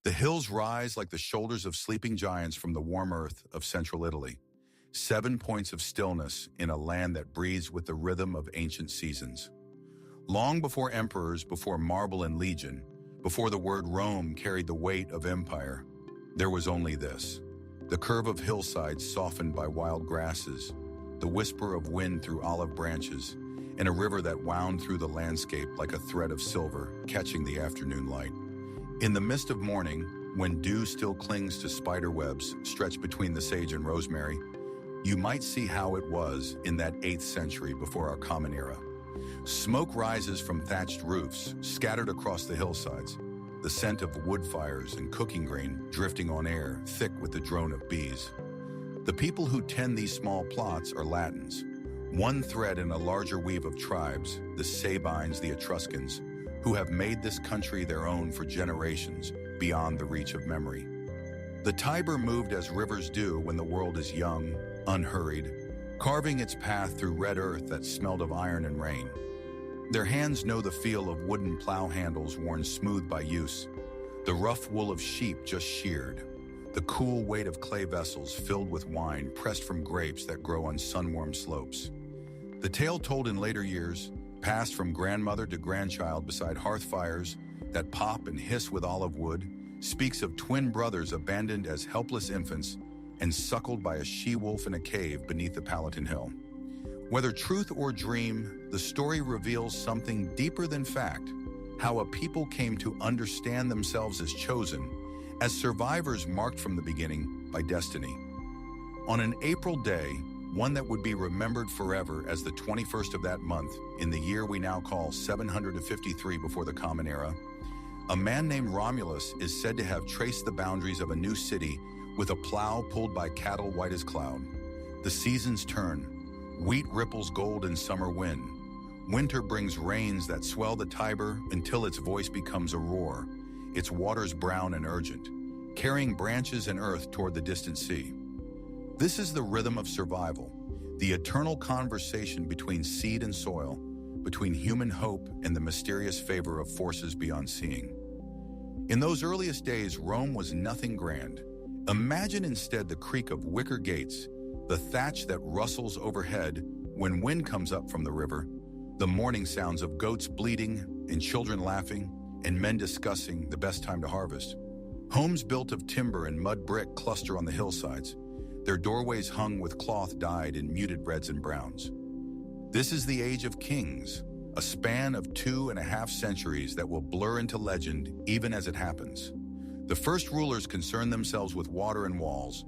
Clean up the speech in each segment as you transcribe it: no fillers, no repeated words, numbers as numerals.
The hills rise like the shoulders of sleeping giants from the warm earth of central Italy. 7 points of stillness in a land that breathes with the rhythm of ancient seasons. Long before emperors, before marble and legion, before the word Rome carried the weight of empire, there was only this: the curve of hillsides softened by wild grasses, the whisper of wind through olive branches, and a river that wound through the landscape like a thread of silver, catching the afternoon light. In the mist of morning, when dew still clings to spider webs stretched between the sage and rosemary, you might see how it was in that 8th century before our common era. Smoke rises from thatched roofs, scattered across the hillsides, the scent of wood fires and cooking grain drifting on air, thick with the drone of bees. The people who tend these small plots are Latins, one thread in a larger weave of tribes, the Sabines, the Etruscans, who have made this country their own for generations, beyond the reach of memory. The Tiber moved as rivers do when the world is young, unhurried, carving its path through red earth that smelled of iron and rain. Their hands know the feel of wooden plow handles worn smooth by use, the rough wool of sheep just sheared, the cool weight of clay vessels filled with wine pressed from grapes that grow on sun-warmed slopes. The tale told in later years, passed from grandmother to grandchild beside hearth fires that pop and hiss with olive wood, speaks of twin brothers abandoned as helpless infants and suckled by a she-wolf in a cave beneath the Palatine Hill. Whether truth or dream, the story reveals something deeper than fact, how a people came to understand themselves as chosen, as survivors marked from the beginning by destiny. On an April day, one that would be remembered forever as the 21st of that month, in the year we now call 753 before the Common Era, a man named Romulus is said to have traced the boundaries of a new city with a plow pulled by cattle white as cloud. The seasons turn. Wheat ripples gold in summer wind. Winter brings rains that swell the Tiber until its voice becomes a roar, its waters brown and urgent, carrying branches and earth toward the distant sea. This is the rhythm of survival, the eternal conversation between seed and soil, between human hope and the mysterious favor of forces beyond seeing. In those earliest days, Rome was nothing grand. Imagine instead the creak of wicker gates, the thatch that rustles overhead when wind comes up from the river, the morning sounds of goats bleating and children laughing and men discussing the best time to harvest. Homes built of timber and mud brick cluster on the hillsides, their doorways hung with cloth dyed in muted reds and browns. This is the age of kings, a span of 2.5 centuries that will blur into legend even as it happens. The first rulers concerned themselves with water and walls,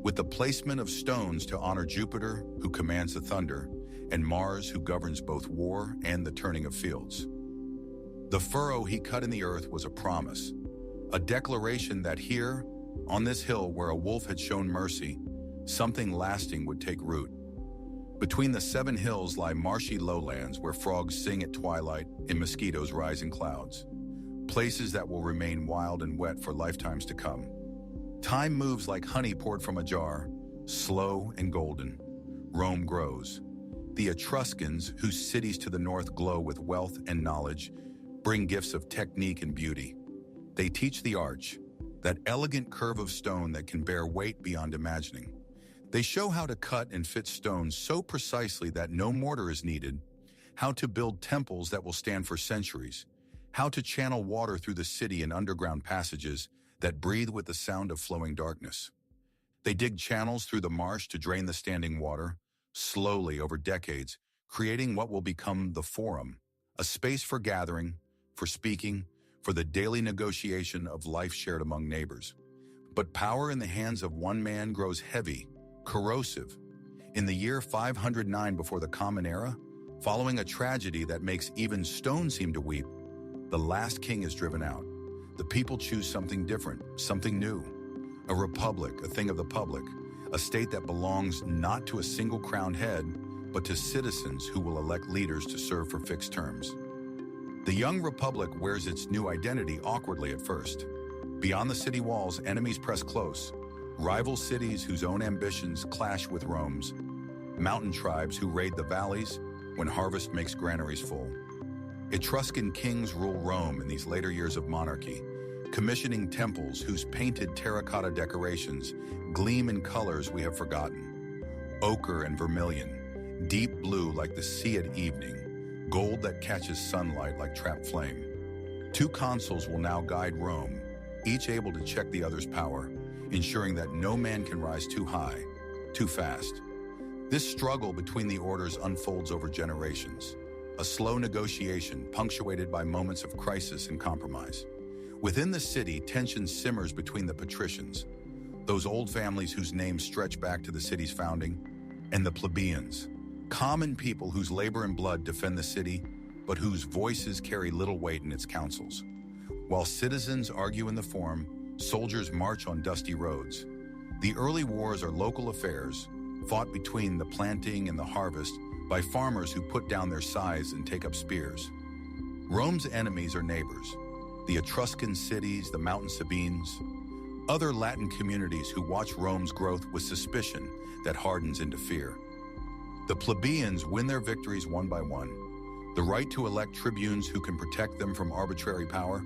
with the placement of stones to honor Jupiter, who commands the thunder, and Mars, who governs both war and the turning of fields. The furrow he cut in the earth was a promise, a declaration that here, on this hill where a wolf had shown mercy, something lasting would take root. Between the 7 hills lie marshy lowlands where frogs sing at twilight and mosquitoes rise in clouds, places that will remain wild and wet for lifetimes to come. Time moves like honey poured from a jar, slow and golden. Rome grows. The Etruscans, whose cities to the north glow with wealth and knowledge, bring gifts of technique and beauty. They teach the arch, that elegant curve of stone that can bear weight beyond imagining. They show how to cut and fit stones so precisely that no mortar is needed, how to build temples that will stand for centuries, how to channel water through the city in underground passages that breathe with the sound of flowing darkness. They dig channels through the marsh to drain the standing water, slowly over decades, creating what will become the Forum, a space for gathering, for speaking, for the daily negotiation of life shared among neighbors. But power in the hands of one man grows heavy, corrosive. In the year 509 before the Common Era, following a tragedy that makes even stone seem to weep, the last king is driven out. The people choose something different, something new. A republic, a thing of the public, a state that belongs not to a single crowned head, but to citizens who will elect leaders to serve for fixed terms. The young republic wears its new identity awkwardly at first. Beyond the city walls, enemies press close. Rival cities whose own ambitions clash with Rome's. Mountain tribes who raid the valleys when harvest makes granaries full. Etruscan kings rule Rome in these later years of monarchy, commissioning temples whose painted terracotta decorations gleam in colors we have forgotten. Ochre and vermilion, deep blue like the sea at evening, gold that catches sunlight like trapped flame. Two consuls will now guide Rome, each able to check the other's power, ensuring that no man can rise too high, too fast. This struggle between the orders unfolds over generations, a slow negotiation punctuated by moments of crisis and compromise. Within the city, tension simmers between the patricians, those old families whose names stretch back to the city's founding, and the plebeians, common people whose labor and blood defend the city, but whose voices carry little weight in its councils. While citizens argue in the Forum, soldiers march on dusty roads. The early wars are local affairs, fought between the planting and the harvest by farmers who put down their scythes and take up spears. Rome's enemies are neighbors, the Etruscan cities, the mountain Sabines, other Latin communities who watch Rome's growth with suspicion that hardens into fear. The plebeians win their victories one by one. The right to elect tribunes who can protect them from arbitrary power,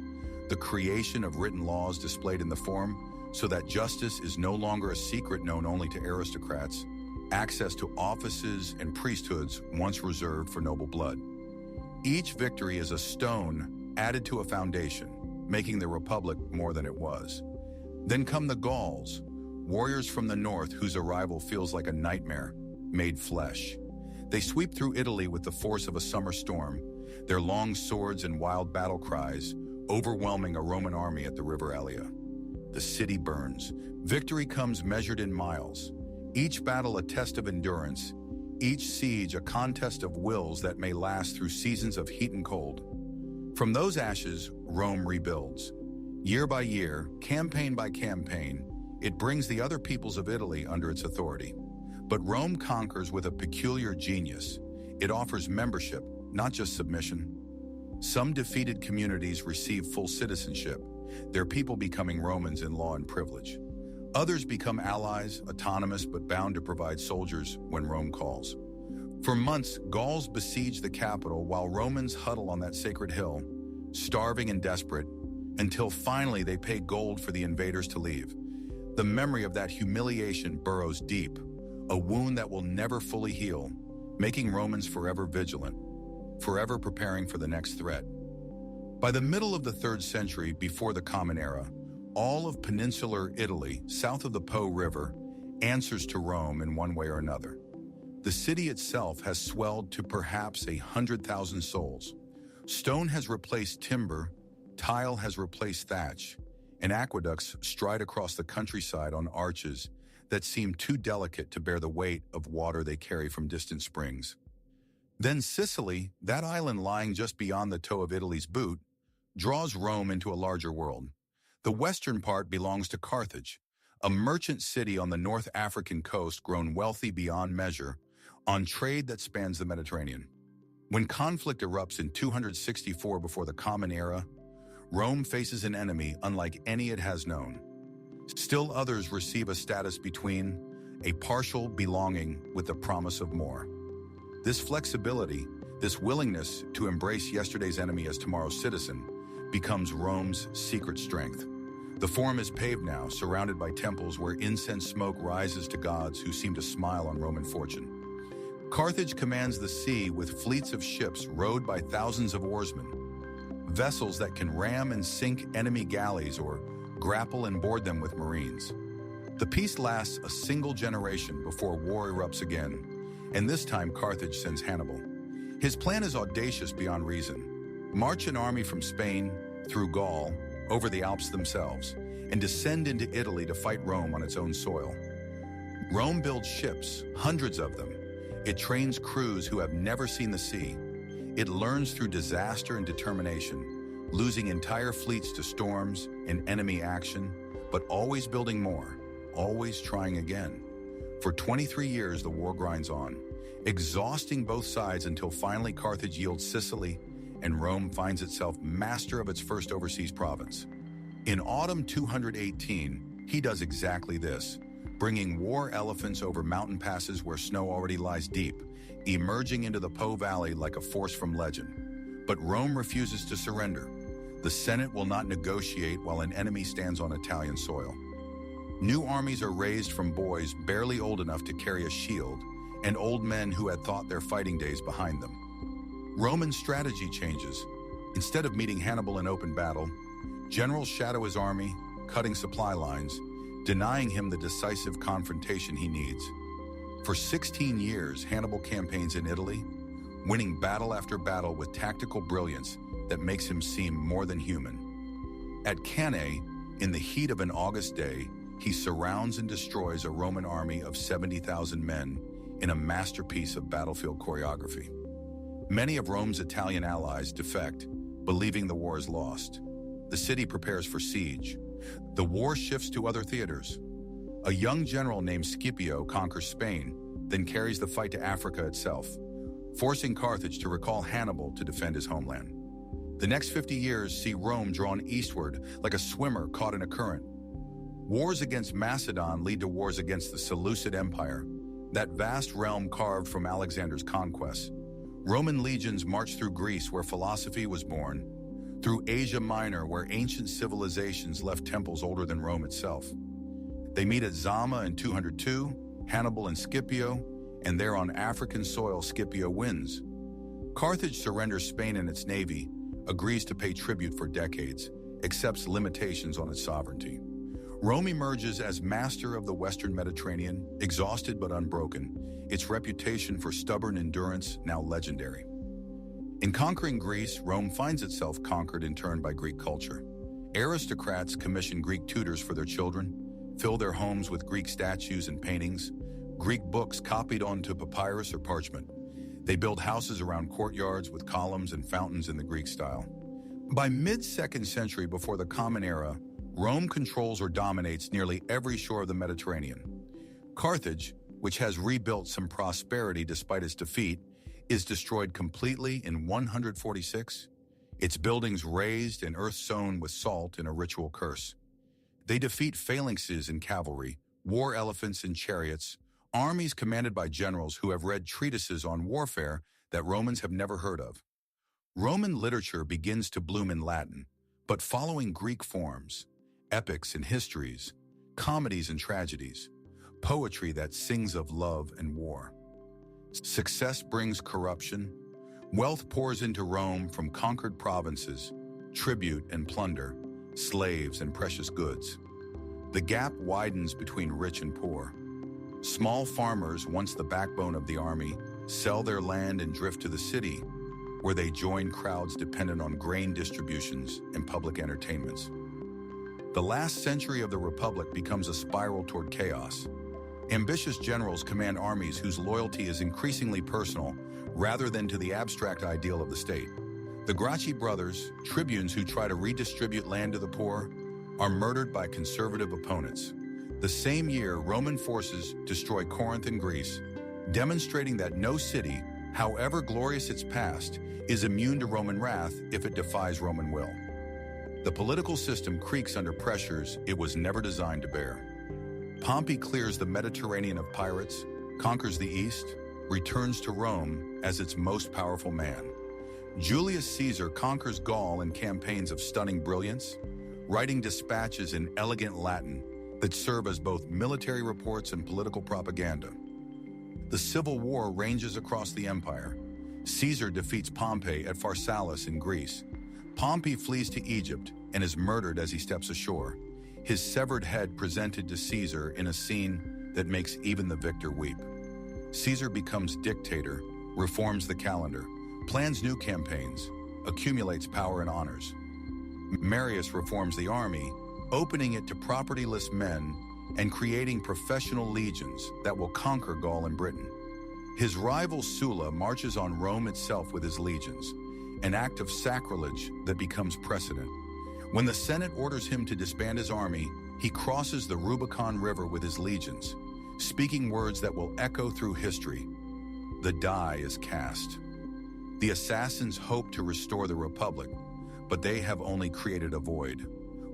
the creation of written laws displayed in the Forum so that justice is no longer a secret known only to aristocrats, access to offices and priesthoods once reserved for noble blood. Each victory is a stone added to a foundation, making the Republic more than it was. Then come the Gauls, warriors from the north whose arrival feels like a nightmare made flesh. They sweep through Italy with the force of a summer storm, their long swords and wild battle cries overwhelming a Roman army at the River Allia. The city burns. Victory comes measured in miles. Each battle a test of endurance, each siege a contest of wills that may last through seasons of heat and cold. From those ashes, Rome rebuilds. Year by year, campaign by campaign, it brings the other peoples of Italy under its authority. But Rome conquers with a peculiar genius. It offers membership, not just submission. Some defeated communities receive full citizenship, their people becoming Romans in law and privilege. Others become allies, autonomous but bound to provide soldiers when Rome calls. For months, Gauls besiege the capital while Romans huddle on that sacred hill, starving and desperate, until finally they pay gold for the invaders to leave. The memory of that humiliation burrows deep, a wound that will never fully heal, making Romans forever vigilant, forever preparing for the next threat. By the middle of the 3rd century before the Common Era, all of peninsular Italy, south of the Po River, answers to Rome in one way or another. The city itself has swelled to perhaps 100,000 souls. Stone has replaced timber, tile has replaced thatch, and aqueducts stride across the countryside on arches that seem too delicate to bear the weight of water they carry from distant springs. Then Sicily, that island lying just beyond the toe of Italy's boot, draws Rome into a larger world. The western part belongs to Carthage, a merchant city on the North African coast grown wealthy beyond measure on trade that spans the Mediterranean. When conflict erupts in 264 before the Common Era, Rome faces an enemy unlike any it has known. Still others receive a status between, a partial belonging with the promise of more. This flexibility, this willingness to embrace yesterday's enemy as tomorrow's citizen, becomes Rome's secret strength. The Forum is paved now, surrounded by temples where incense smoke rises to gods who seem to smile on Roman fortune. Carthage commands the sea with fleets of ships rowed by thousands of oarsmen, vessels that can ram and sink enemy galleys or grapple and board them with marines. The peace lasts a single generation before war erupts again, and this time Carthage sends Hannibal. His plan is audacious beyond reason. March an army from Spain, through Gaul, over the Alps themselves, and descend into Italy to fight Rome on its own soil. Rome builds ships, hundreds of them. It trains crews who have never seen the sea. It learns through disaster and determination, losing entire fleets to storms and enemy action, but always building more, always trying again. For 23 years, the war grinds on, exhausting both sides until finally Carthage yields Sicily and Rome finds itself master of its first overseas province. In autumn 218, he does exactly this, bringing war elephants over mountain passes where snow already lies deep, emerging into the Po Valley like a force from legend. But Rome refuses to surrender. The Senate will not negotiate while an enemy stands on Italian soil. New armies are raised from boys barely old enough to carry a shield and old men who had thought their fighting days behind them. Roman strategy changes. Instead of meeting Hannibal in open battle, generals shadow his army, cutting supply lines, denying him the decisive confrontation he needs. For 16 years, Hannibal campaigns in Italy, winning battle after battle with tactical brilliance that makes him seem more than human. At Cannae, in the heat of an August day, he surrounds and destroys a Roman army of 70,000 men in a masterpiece of battlefield choreography. Many of Rome's Italian allies defect, believing the war is lost. The city prepares for siege. The war shifts to other theaters. A young general named Scipio conquers Spain, then carries the fight to Africa itself, forcing Carthage to recall Hannibal to defend his homeland. The next 50 years see Rome drawn eastward like a swimmer caught in a current. Wars against Macedon lead to wars against the Seleucid Empire, that vast realm carved from Alexander's conquests. Roman legions march through Greece, where philosophy was born, through Asia Minor, where ancient civilizations left temples older than Rome itself. They meet at Zama in 202, Hannibal and Scipio, and there on African soil Scipio wins. Carthage surrenders Spain and its navy, agrees to pay tribute for decades, accepts limitations on its sovereignty. Rome emerges as master of the Western Mediterranean, exhausted but unbroken, its reputation for stubborn endurance now legendary. In conquering Greece, Rome finds itself conquered in turn by Greek culture. Aristocrats commission Greek tutors for their children, fill their homes with Greek statues and paintings, Greek books copied onto papyrus or parchment. They build houses around courtyards with columns and fountains in the Greek style. By mid-2nd century before the Common Era, Rome controls or dominates nearly every shore of the Mediterranean. Carthage, which has rebuilt some prosperity despite its defeat, is destroyed completely in 146, its buildings razed and earth sown with salt in a ritual curse. They defeat phalanxes in cavalry, war elephants in chariots, armies commanded by generals who have read treatises on warfare that Romans have never heard of. Roman literature begins to bloom in Latin, but following Greek forms, epics and histories, comedies and tragedies, poetry that sings of love and war. Success brings corruption. Wealth pours into Rome from conquered provinces, tribute and plunder, slaves and precious goods. The gap widens between rich and poor. Small farmers, once the backbone of the army, sell their land and drift to the city, where they join crowds dependent on grain distributions and public entertainments. The last century of the Republic becomes a spiral toward chaos. Ambitious generals command armies whose loyalty is increasingly personal rather than to the abstract ideal of the state. The Gracchi brothers, tribunes who try to redistribute land to the poor, are murdered by conservative opponents. The same year, Roman forces destroy Corinth and Greece, demonstrating that no city, however glorious its past, is immune to Roman wrath if it defies Roman will. The political system creaks under pressures it was never designed to bear. Pompey clears the Mediterranean of pirates, conquers the East, returns to Rome as its most powerful man. Julius Caesar conquers Gaul in campaigns of stunning brilliance, writing dispatches in elegant Latin that serve as both military reports and political propaganda. The Civil War ranges across the empire. Caesar defeats Pompey at Pharsalus in Greece. Pompey flees to Egypt and is murdered as he steps ashore, his severed head presented to Caesar in a scene that makes even the victor weep. Caesar becomes dictator, reforms the calendar, plans new campaigns, accumulates power and honors. Marius reforms the army, opening it to propertyless men and creating professional legions that will conquer Gaul and Britain. His rival Sulla marches on Rome itself with his legions, an act of sacrilege that becomes precedent. When the Senate orders him to disband his army, he crosses the Rubicon River with his legions, speaking words that will echo through history. The die is cast. The assassins hope to restore the Republic, but they have only created a void.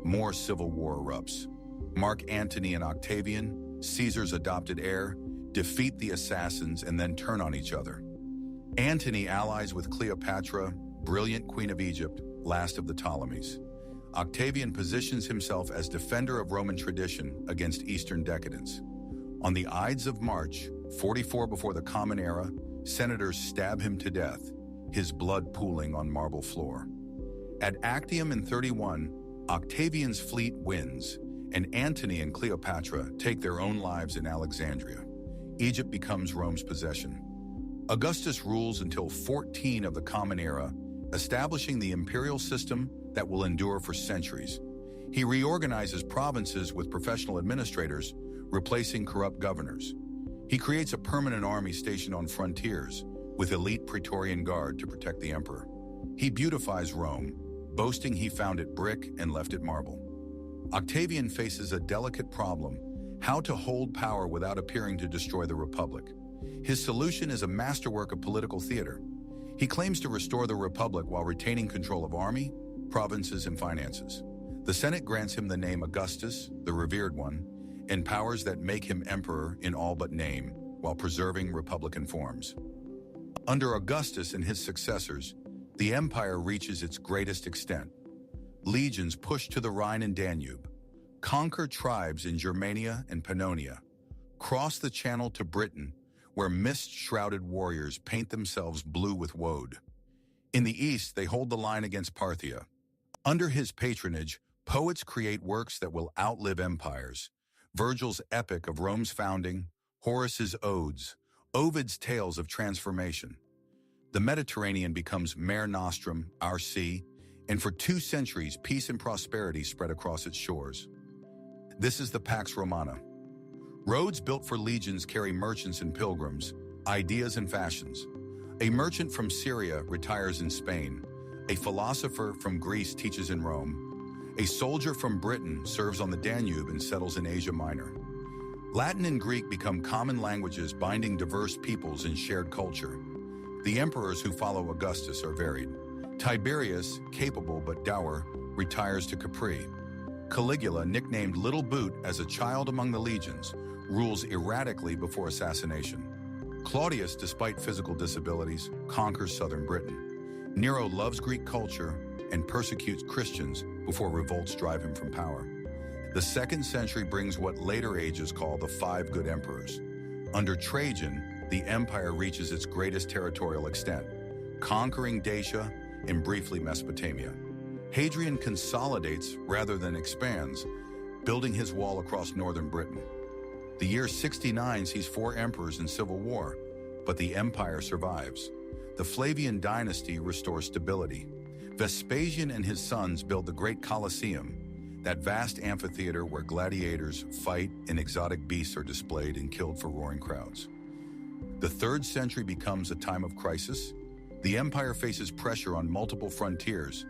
More civil war erupts. Mark Antony and Octavian, Caesar's adopted heir, defeat the assassins and then turn on each other. Antony allies with Cleopatra, brilliant Queen of Egypt, last of the Ptolemies. Octavian positions himself as defender of Roman tradition against Eastern decadence. On the Ides of March, 44 before the Common Era, senators stab him to death, his blood pooling on marble floor. At Actium in 31, Octavian's fleet wins, and Antony and Cleopatra take their own lives in Alexandria. Egypt becomes Rome's possession. Augustus rules until 14 of the Common Era, establishing the imperial system that will endure for centuries. He reorganizes provinces with professional administrators, replacing corrupt governors. He creates a permanent army stationed on frontiers, with elite Praetorian Guard to protect the emperor. He beautifies Rome, boasting he found it brick and left it marble. Octavian faces a delicate problem: how to hold power without appearing to destroy the Republic. His solution is a masterwork of political theater. He claims to restore the Republic while retaining control of army, provinces, and finances. The Senate grants him the name Augustus, the revered one, and powers that make him emperor in all but name, while preserving republican forms. Under Augustus and his successors, the empire reaches its greatest extent. Legions push to the Rhine and Danube, conquer tribes in Germania and Pannonia, cross the Channel to Britain, where mist-shrouded warriors paint themselves blue with woad. In the east, they hold the line against Parthia. Under his patronage, poets create works that will outlive empires. Virgil's epic of Rome's founding, Horace's odes, Ovid's tales of transformation. The Mediterranean becomes Mare Nostrum, our sea, and for 2 centuries, peace and prosperity spread across its shores. This is the Pax Romana. Roads built for legions carry merchants and pilgrims, ideas and fashions. A merchant from Syria retires in Spain. A philosopher from Greece teaches in Rome. A soldier from Britain serves on the Danube and settles in Asia Minor. Latin and Greek become common languages binding diverse peoples in shared culture. The emperors who follow Augustus are varied. Tiberius, capable but dour, retires to Capri. Caligula, nicknamed Little Boot as a child among the legions, rules erratically before assassination. Claudius, despite physical disabilities, conquers southern Britain. Nero loves Greek culture and persecutes Christians before revolts drive him from power. The 2nd century brings what later ages call the 5 good emperors. Under Trajan, the empire reaches its greatest territorial extent, conquering Dacia and briefly Mesopotamia. Hadrian consolidates rather than expands, building his wall across northern Britain. The year 69 sees 4 emperors in civil war, but the empire survives. The Flavian dynasty restores stability. Vespasian and his sons build the Great Colosseum, that vast amphitheater where gladiators fight and exotic beasts are displayed and killed for roaring crowds. The 3rd century becomes a time of crisis. The empire faces pressure on multiple frontiers: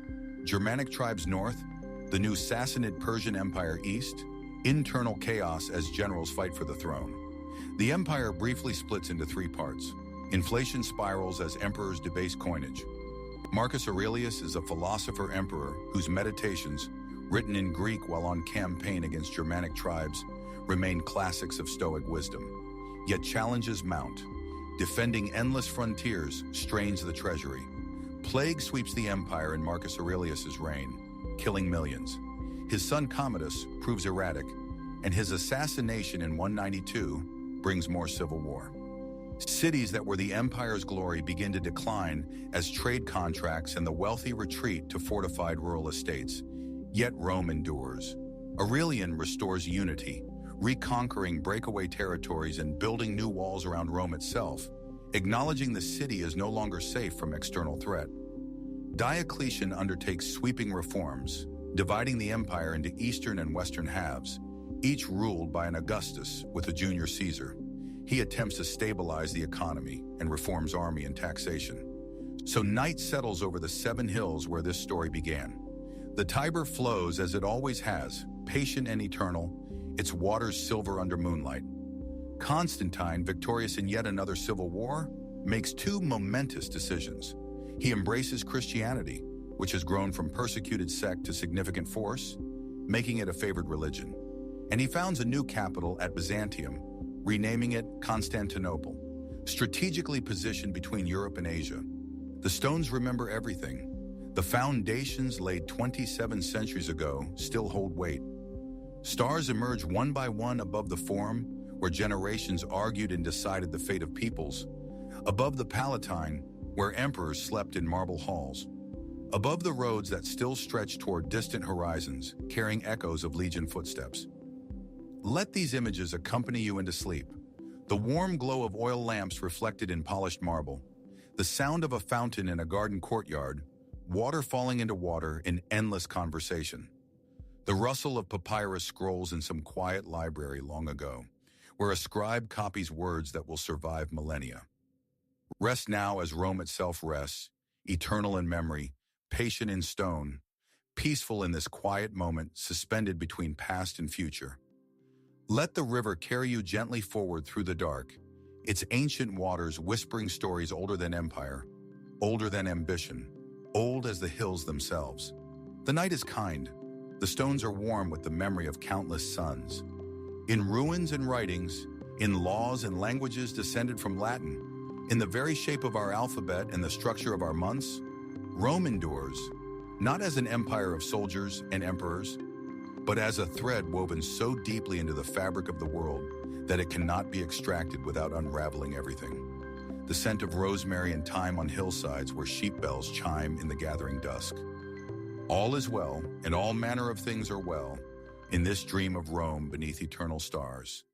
Germanic tribes north, the new Sassanid Persian Empire east, internal chaos as generals fight for the throne. The empire briefly splits into 3 parts. Inflation spirals as emperors debase coinage. Marcus Aurelius is a philosopher emperor whose meditations, written in Greek while on campaign against Germanic tribes, remain classics of Stoic wisdom. Yet challenges mount. Defending endless frontiers strains the treasury. Plague sweeps the empire in Marcus Aurelius's reign, killing millions. His son Commodus proves erratic, and his assassination in 192 brings more civil war. Cities that were the empire's glory begin to decline as trade contracts and the wealthy retreat to fortified rural estates. Yet Rome endures. Aurelian restores unity, reconquering breakaway territories and building new walls around Rome itself, acknowledging the city is no longer safe from external threat. Diocletian undertakes sweeping reforms, dividing the empire into eastern and western halves, each ruled by an Augustus with a junior Caesar. He attempts to stabilize the economy and reforms army and taxation. So night settles over the 7 hills where this story began. The Tiber flows as it always has, patient and eternal, its waters silver under moonlight. Constantine, victorious in yet another civil war, makes 2 momentous decisions. He embraces Christianity, which has grown from persecuted sect to significant force, making it a favored religion. And he founds a new capital at Byzantium, renaming it Constantinople, strategically positioned between Europe and Asia. The stones remember everything. The foundations laid 27 centuries ago still hold weight. Stars emerge one by one above the Forum, where generations argued and decided the fate of peoples, above the Palatine, where emperors slept in marble halls, above the roads that still stretch toward distant horizons, carrying echoes of legion footsteps. Let these images accompany you into sleep. The warm glow of oil lamps reflected in polished marble, the sound of a fountain in a garden courtyard, water falling into water in endless conversation. The rustle of papyrus scrolls in some quiet library long ago, where a scribe copies words that will survive millennia. Rest now as Rome itself rests, eternal in memory, patient in stone, peaceful in this quiet moment suspended between past and future. Let the river carry you gently forward through the dark, its ancient waters whispering stories older than empire, older than ambition, old as the hills themselves. The night is kind. The stones are warm with the memory of countless suns. In ruins and writings, in laws and languages descended from Latin, in the very shape of our alphabet and the structure of our months, Rome endures, not as an empire of soldiers and emperors, but as a thread woven so deeply into the fabric of the world that it cannot be extracted without unraveling everything. The scent of rosemary and thyme on hillsides where sheep bells chime in the gathering dusk. All is well, and all manner of things are well, in this dream of Rome beneath eternal stars.